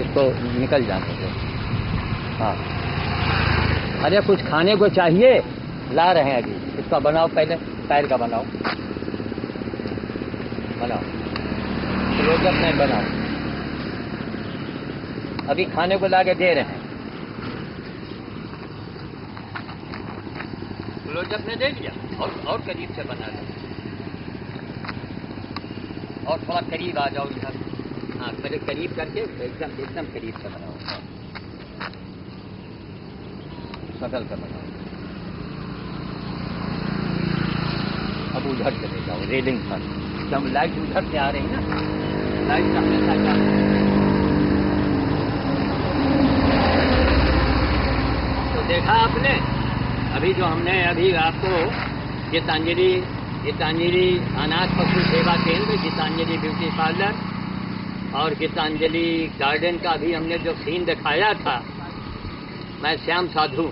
इसको निकल जाने दो। हाँ, अरे कुछ खाने को चाहिए, ला रहे हैं अभी। इसका बनाओ, पहले पैर का बनाओ, बनाओ, क्लोजअप में बनाओ। अभी खाने को ला के दे रहे हैं। क्लोजअप में दे दिया, और करीब से बना लो, और थोड़ा करीब आ जाओ इधर। हाँ, पहले करीब करके एकदम करीब से बनाओ, सकल से बनाओ। अब उधर चले जाओ, रेलिंग पर। जब लाइट उधर से आ रही ना, लाइट का हमेशा जा तो देखा आपने। अभी जो हमने अभी आपको गीतांजलि अनाथ पशु सेवा केंद्र, गीतांजलि ब्यूटी पार्लर और गीतांजलि गार्डन का भी हमने जो सीन दिखाया था। मैं श्याम साधु,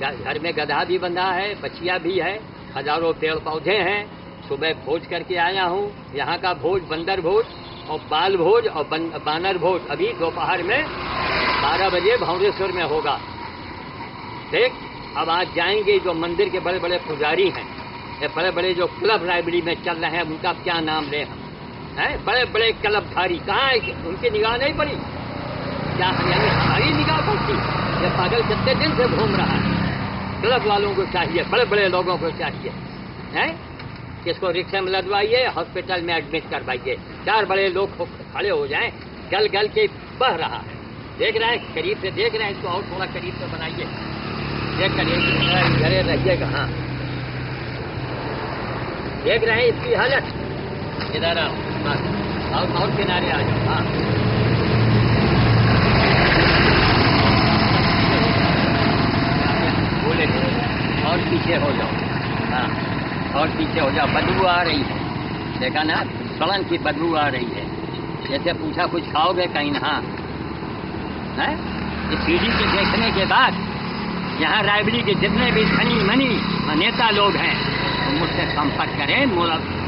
घर में गधा भी बंधा है, बचिया भी है, हजारों पेड़ पौधे हैं। सुबह भोज करके आया हूँ। यहाँ का भोज बंदर भोज और बाल भोज और बानर भोज अभी दोपहर में 12 बजे भौरेश्वर में होगा। देख, अब आज जाएंगे। जो मंदिर के बड़े बड़े पुजारी हैं, ये बड़े बड़े जो क्लब राइब्रेरी में चल रहे हैं, उनका क्या नाम लें हम, हैं? बड़े बड़े क्लबधारी कहाँ है? उनकी निगाह नहीं पड़ी क्या? यानी हमारी निगाह पड़ती। ये पागल कितने दिन से घूम रहा है। क्लब वालों को चाहिए, बड़े बड़े लोगों को चाहिए, हैं? इसको रिक्शे में लदवाइए, हॉस्पिटल में एडमिट करवाइए। 4 बड़े लोग खड़े हो जाएं, गल गल के बह रहा है। देख रहे हैं, करीब से देख रहे हैं, इसको और थोड़ा करीब से बनाइए। देख करिए, घरे रहिएगा। हाँ, देख रहे हैं इसकी हालत। इधर आओ, और किनारे आ जाओ। हाँ, बोले और पीछे हो जाओ। हाँ, और पीछे हो जाओ। बदबू आ रही है, देखा ना, सड़न की बदबू आ रही है। जैसे पूछा कुछ खाओगे कहीं? हाँ, है। इस सीढ़ी के देखने के बाद यहाँ रायबरेली के जितने भी धनी मनी नेता लोग हैं, तो मुझसे संपर्क करें।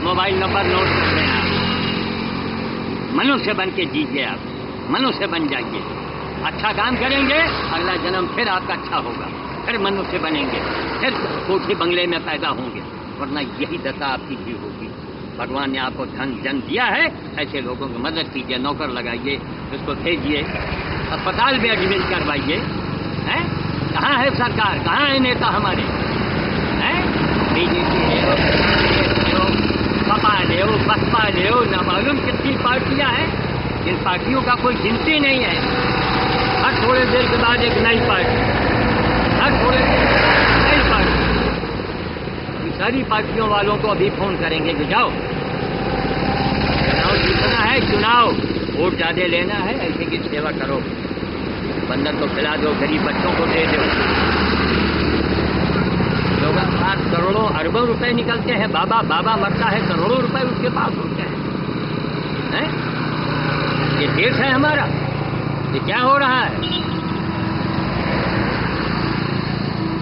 मोबाइल नंबर नोट कर लेना। मनुष्य बन के जीजिए, आप मनुष्य बन जाइए। अच्छा काम करेंगे, अगला जन्म फिर आपका अच्छा होगा, फिर मनुष्य बनेंगे, फिर कोठी बंगले में पैदा होंगे। वरना यही दशा आपकी भी होगी। भगवान ने आपको धन जन दिया है, ऐसे लोगों की मदद कीजिए, नौकर लगाइए, उसको भेजिए, अस्पताल में एडमिट करवाइए। हैं? कहाँ है सरकार? कहाँ है नेता हमारे? हैं? बीजेपी ले लो, सपा ले लो, बसपा ले लो, न मालूम कितनी पार्टियां हैं। इन पार्टियों का कोई गिनती नहीं है। हर थोड़े देर के बाद एक नई पार्टी, हर थोड़े देर के बाद नई पार्टी। सारी पार्टियों वालों को अभी फोन करेंगे कि जाओ, चुनाव जीतना है, चुनाव, वोट ज्यादा लेना है, ऐसे की सेवा करो। बंदर को खिला दो, गरीब बच्चों को दे दो। लोगों के पास करोड़ों अरबों रुपए निकलते हैं। बाबा मरता है, करोड़ों रुपए उसके पास होते हैं। ये देश है हमारा, ये क्या हो रहा है?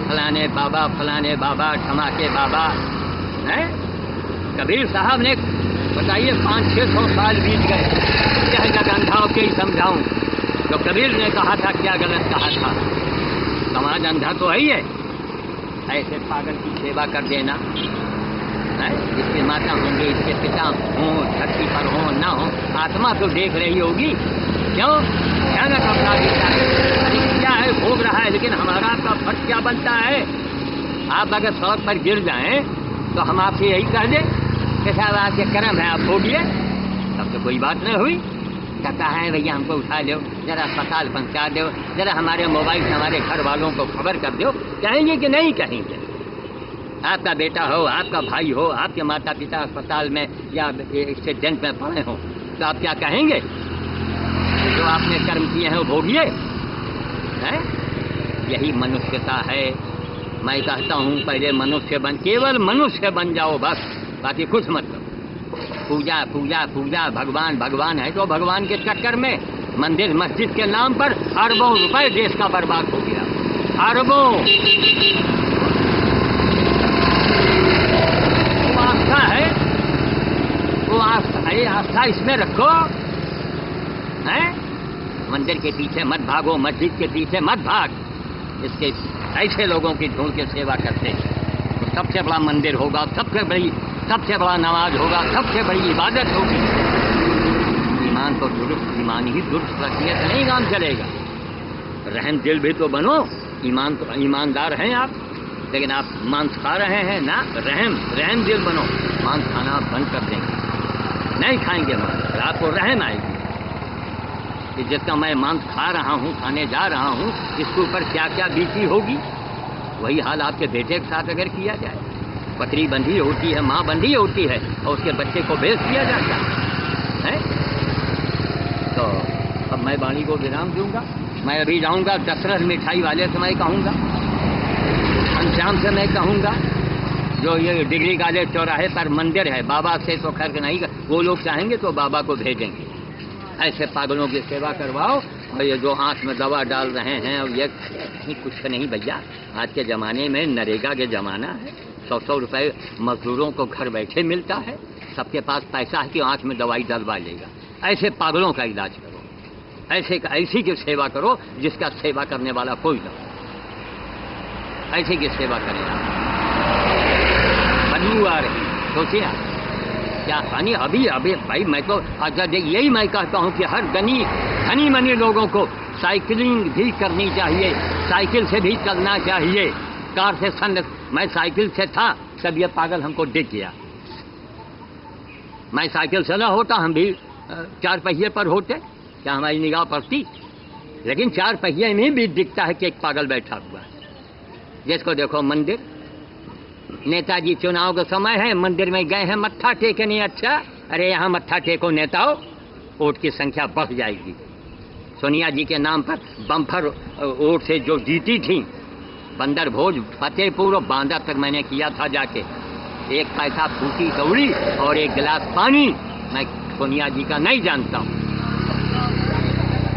फलाने बाबा, धमाके बाबा, हैं? कबीर साहब ने, बताइए, 500-600 साल बीत गए। यह जग अंधा के ही समझाऊं। तो कबीर ने कहा था, क्या गलत कहा था? समाज अंधा तो है ही है। ऐसे पागल की सेवा कर देना है। इसके माता होंगे, इसके पिता हों, धरती पर हो ना हो, आत्मा तो देख रही होगी। क्यों? भयानक अपराधी क्या है, भोग रहा है, लेकिन हमारा आपका फर्ज क्या बनता है? आप अगर सड़क पर गिर जाएं तो हम आपसे यही कह दें कि साहब आपके कर्म है, आप भोगिए, तब तो कोई बात नहीं हुई। कहता है भैया हमको उठा लो, जरा अस्पताल पहुंचा दो, जरा हमारे मोबाइल से हमारे घर वालों को खबर कर दो। कहेंगे कि नहीं कहेंगे? आपका बेटा हो, आपका भाई हो, आपके माता पिता अस्पताल में या एक्सीडेंट में पड़े हो, तो आप क्या कहेंगे? जो आपने कर्म किए हैं वो भोगिए। है? यही मनुष्यता है। मैं कहता हूँ पहले मनुष्य बन, केवल मनुष्य बन जाओ बस, बाकी कुछ मत करो। पूजा, भगवान है तो भगवान के चक्कर में मंदिर मस्जिद के नाम पर अरबों रुपए देश का बर्बाद हो गया। अरबों। वो आस्था है, वो आस्था इसमें रखो, है? मंदिर के पीछे मत भागो, मस्जिद के पीछे मत भाग। इसके ऐसे लोगों की ढूंढ के सेवा करते हैं तो सबसे बड़ा मंदिर होगा, सबसे बड़ा नमाज होगा, सबसे बड़ी इबादत होगी। ईमान तो दुरुस्त, ईमान ही दुरुस्त रखने से नहीं काम चलेगा। रहम दिल भी तो बनो, ईमान तो ईमानदार हैं आप, लेकिन आप मांस खा रहे हैं ना। रहम दिल बनो, मांस खाना आप बंद कर देंगे, नहीं खाएंगे मांस। आपको रहम आएगी कि जिसका मैं मांस खा रहा हूँ, खाने जा रहा हूँ, इसके ऊपर क्या क्या बीती होगी। वही हाल आपके बेटे के साथ अगर किया जाए, बकरी बंधी होती है, माँ बंधी होती है और उसके बच्चे को बेच दिया जाता है। तो अब मैं वाणी को विराम दूंगा। मैं अभी जाऊंगा दशरथ मिठाई वाले से मैं कहूँगा, घनश्याम से मैं कहूँगा, जो ये डिग्री कॉलेज चौराहे पर मंदिर है, बाबा से तो खैर नहीं, वो लोग चाहेंगे तो बाबा को भेजेंगे। ऐसे पागलों की सेवा करवाओ। और ये जो आँख में दवा डाल रहे हैं, और ये कुछ नहीं भैया, आज के ज़माने में नरेगा के ज़माना है, 100 रुपये मजदूरों को घर बैठे मिलता है, सबके पास पैसा है कि आँख में दवाई डलवा लेगा। ऐसे पागलों का इलाज करो, ऐसी की सेवा करो जिसका सेवा करने वाला कोई ना, ऐसे की सेवा करेगा। बदबू आ रही, सोचिए क्या हानि। अभी भाई मैं तो अच्छा यही मैं कहता हूँ कि हर धनी मनी लोगों को साइकिलिंग भी करनी चाहिए, साइकिल से भी चलना चाहिए। कार से मैं साइकिल से था, तब ये पागल हमको दिख गया। मैं साइकिल से ना होता, हम भी 4 पहिए पर होते, क्या हमारी निगाह पड़ती? लेकिन 4 पहिए में भी दिखता है कि एक पागल बैठा हुआ है। जिसको देखो मंदिर, नेताजी चुनाव का समय है, मंदिर में गए हैं मत्था टेकने। अच्छा, अरे यहाँ मत्था टेको नेताओं, वोट की संख्या बढ़ जाएगी। सोनिया जी के नाम पर बम्फर वोट से जो जीती थी, बंदर भोज, फतेहपुर और बांदा तक मैंने किया था जाके। 1 पैसा फूटी कौड़ी और 1 गिलास पानी मैं सोनिया जी का नहीं जानता हूँ।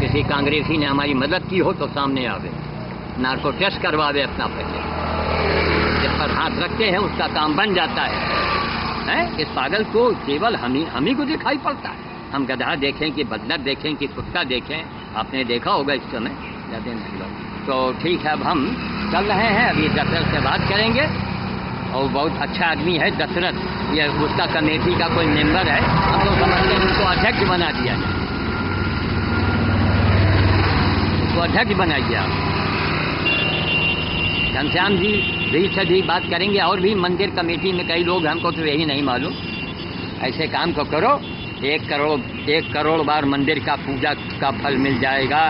किसी कांग्रेसी ने हमारी मदद की हो तो सामने आवे, नार्को टेस्ट करवावे अपना पैसे। जिस पर हाथ रखते हैं उसका काम बन जाता है? इस पागल को केवल हम ही को दिखाई पड़ता है। हम गधा देखें कि बंदर देखें कि कुत्ता देखें, आपने देखा होगा इस समय ज़्यादा नहीं लोग। तो ठीक है, अब हम चल रहे हैं, अभी दशरथ से बात करेंगे। और बहुत अच्छा आदमी है दशरथ, ये उसका कमेटी का कोई मेंबर है। हम लोग समझते हैं उसको अध्यक्ष बना दिया जाए, उसको अध्यक्ष बनाइए आप। घनश्याम जी भी से भी बात करेंगे, और भी मंदिर कमेटी में कई लोग, हमको तो यही नहीं मालूम। ऐसे काम को करो, 1 करोड़ बार मंदिर का पूजा का फल मिल जाएगा।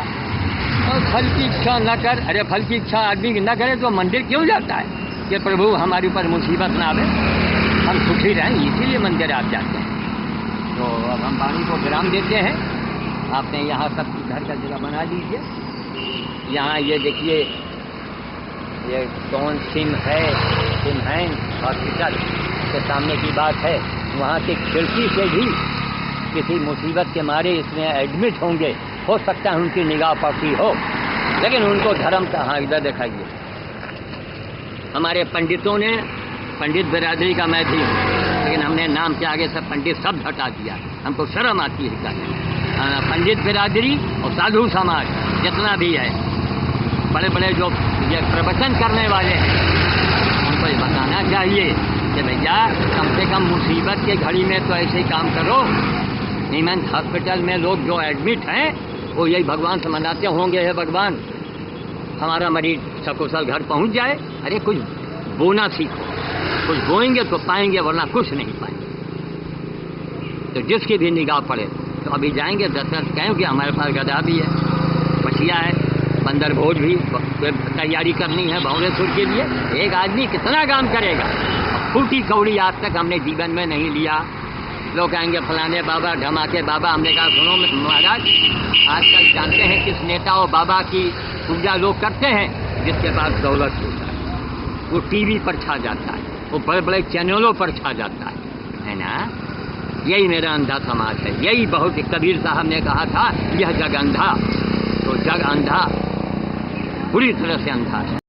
और फल की इच्छा न कर, अरे फल की इच्छा आदमी न करे तो मंदिर क्यों जाता है? कि प्रभु हमारे ऊपर मुसीबत ना आवे, हम सुखी रहें, इसीलिए मंदिर आप जाते हैं। तो अब हम वाणी को विराम देते हैं। आपने यहाँ सब घर का जगह बना लीजिए। यहाँ ये देखिए, ये कौन सिम है हॉस्पिटल के सामने की बात है। वहाँ की खिड़की से भी किसी मुसीबत के मारे इसमें एडमिट होंगे, हो सकता है उनकी निगाह पड़ती हो, लेकिन उनको धर्म का, हाँ इधर दिखाइए। हमारे पंडितों ने, पंडित बिरादरी का मैं भी हूँ, लेकिन हमने नाम के आगे से पंडित शब्द हटा दिया, हमको शर्म आती है कहने। पंडित बिरादरी और साधु समाज जितना भी है, बड़े बड़े जो ये प्रवचन करने वाले हैं, उनको ये बताना चाहिए कि भैया कम से कम मुसीबत के घड़ी में तो ऐसे ही काम करो। नीमंस हॉस्पिटल में लोग जो एडमिट हैं, वो यही भगवान से मनाते होंगे, है भगवान हमारा मरीज सकुशल घर पहुंच जाए। अरे कुछ बोना सीखो, कुछ बोएंगे तो पाएंगे, वरना कुछ नहीं पाएंगे। तो जिसकी भी निगाह पड़े तो अभी जाएंगे दशरथ, कहेंगे हमारे पास गधा भी है, पछिया है, बंदर भोज भी तैयारी करनी है भौरेश्वर के लिए। एक आदमी कितना काम करेगा? फूटी कौड़ी आज तक हमने जीवन में नहीं लिया। लोग कहेंगे फलाने बाबा, ढमाके बाबा। हमने कहा सुनो महाराज, आजकल जानते हैं किस नेता और बाबा की पूजा लोग करते हैं? जिसके पास दौलत होता है, वो टीवी पर छा जाता है, वो बड़े बड़े चैनलों पर छा जाता है ना? यही मेरा अंधा समाज है। यही बहुत कबीर साहब ने कहा था, यह जग अंधा। तो जग अंधा, बुरी तरह से अंधा है।